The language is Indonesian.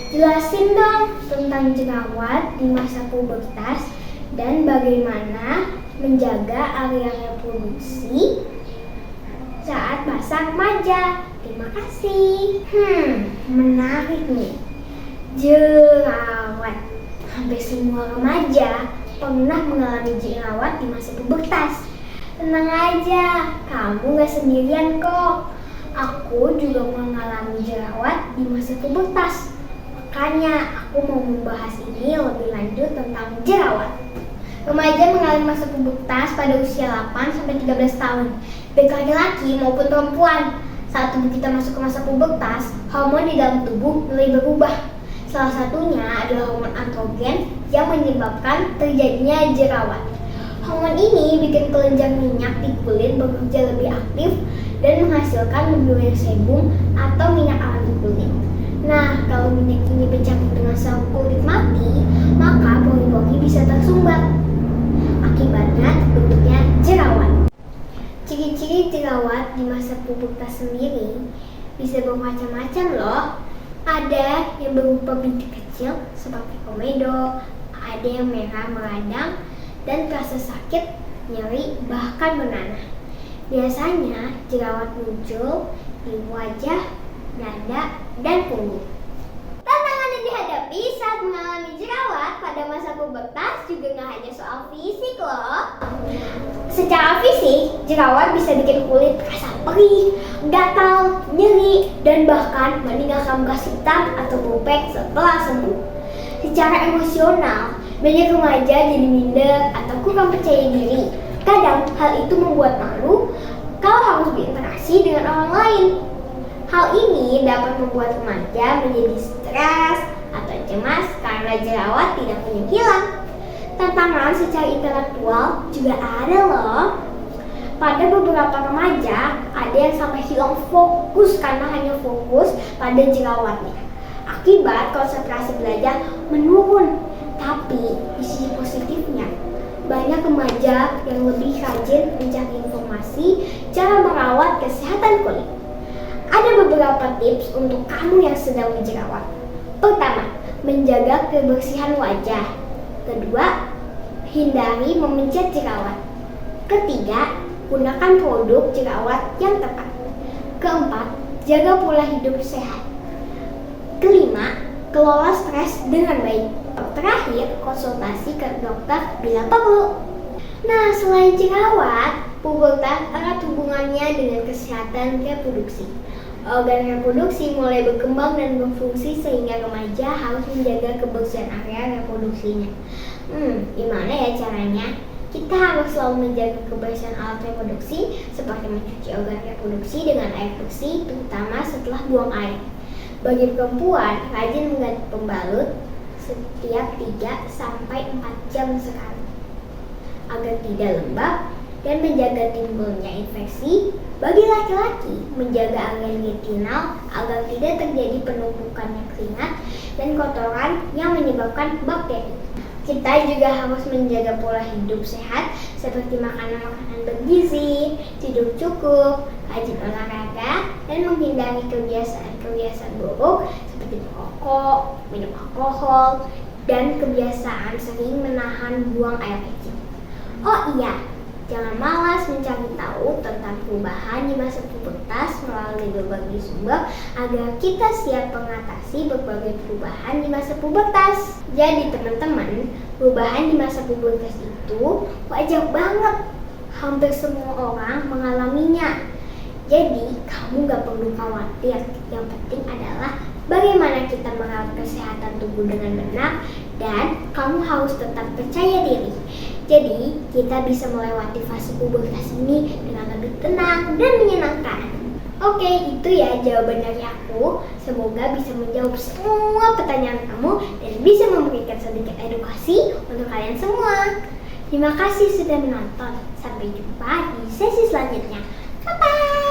Jelasin dong tentang jerawat di masa pubertas dan bagaimana menjaga area reproduksi saat masa remaja. Terima kasih. Menarik nih. Jerawat. Hampir semua remaja pernah mengalami jerawat di masa pubertas. Tenang aja, kamu gak sendirian kok. Aku juga mengalami jerawat di masa pubertas. Makanya aku mau membahas ini lebih lanjut tentang jerawat. Remaja mengalami masa pubertas pada usia 8-13 tahun, baik laki-laki maupun perempuan. Saat tubuh kita masuk ke masa pubertas, hormon di dalam tubuh mulai berubah. Salah satunya adalah hormon androgen yang menyebabkan terjadinya jerawat. Hormon ini bikin kelenjar minyak di kulit bekerja lebih aktif dan menghasilkan lebih banyak sebum atau minyak alami kulit. Nah, kalau minyak ini bercampur dengan sel kulit mati, maka pori-pori bisa tersumbat. Akibatnya terbentuknya jerawat. Ciri-ciri jerawat di masa pubertas sendiri bisa bermacam-macam loh. Ada yang berupa bintik kecil seperti komedo, ada yang merah meradang dan terasa sakit, nyeri, bahkan menanah. Biasanya jerawat muncul di wajah, dada, dan punggung. Tantangan yang dihadapi saat mengalami jerawat pada masa pubertas juga nggak hanya soal fisik loh. Secara fisik, jerawat bisa bikin kulit terasa perih, gatal, nyeri, dan bahkan meninggalkan bekas hitam atau bopek setelah sembuh. Secara emosional, banyak remaja jadi minder atau kurang percaya diri. Kadang hal itu membuat malu kalau harus berinteraksi dengan orang lain. Hal ini dapat membuat remaja menjadi stres atau cemas karena jerawat tidak hilang. Tantangan secara intelektual juga ada loh. Pada beberapa remaja, ada yang sampai hilang fokus karena hanya fokus pada jerawatnya. Akibat konsentrasi belajar menurun. Tapi di sisi positifnya, banyak remaja yang lebih rajin mencari informasi cara merawat kesehatan kulit. Ada beberapa tips untuk kamu yang sedang berjerawat. Pertama, menjaga kebersihan wajah. Kedua, hindari memencet jerawat. Ketiga, gunakan produk jerawat yang tepat. Keempat, jaga pola hidup sehat. Kelima, kelola stres dengan baik. Terakhir, konsultasi ke dokter bila perlu. Nah, selain jerawat, pubertas erat hubungannya dengan kesehatan reproduksi. Organ reproduksi mulai berkembang dan berfungsi sehingga remaja harus menjaga kebersihan area reproduksinya. Gimana ya caranya? Kita harus selalu menjaga kebersihan alat reproduksi seperti mencuci organ reproduksi dengan air bersih, terutama setelah buang air. Bagi perempuan, rajin mengganti pembalut setiap 3-4 jam sekali agar tidak lembab dan menjaga timbulnya infeksi. Bagi laki-laki, menjaga area retinal agar tidak terjadi penumpukan keringat dan kotoran yang menyebabkan bakteri. Kita juga harus menjaga pola hidup sehat seperti makanan-makanan bergizi, tidur cukup, rajin olahraga, dan menghindari kebiasaan-kebiasaan buruk seperti merokok, minum alkohol, dan kebiasaan sering menahan buang air kecil. Oh iya, jangan malas mencari tahu tentang perubahan di masa pubertas melalui berbagai sumber agar kita siap mengatasi berbagai perubahan di masa pubertas. Jadi teman-teman, perubahan di masa pubertas itu wajar banget. Hampir semua orang mengalaminya. Jadi kamu gak perlu khawatir. Yang penting adalah bagaimana kita merawat kesehatan tubuh dengan benar dan kamu harus tetap percaya diri. Jadi, kita bisa melewati fase pubertas ini dengan lebih tenang dan menyenangkan. Oke, itu ya jawaban dari aku. Semoga bisa menjawab semua pertanyaan kamu dan bisa memberikan sedikit edukasi untuk kalian semua. Terima kasih sudah menonton. Sampai jumpa di sesi selanjutnya. Bye-bye!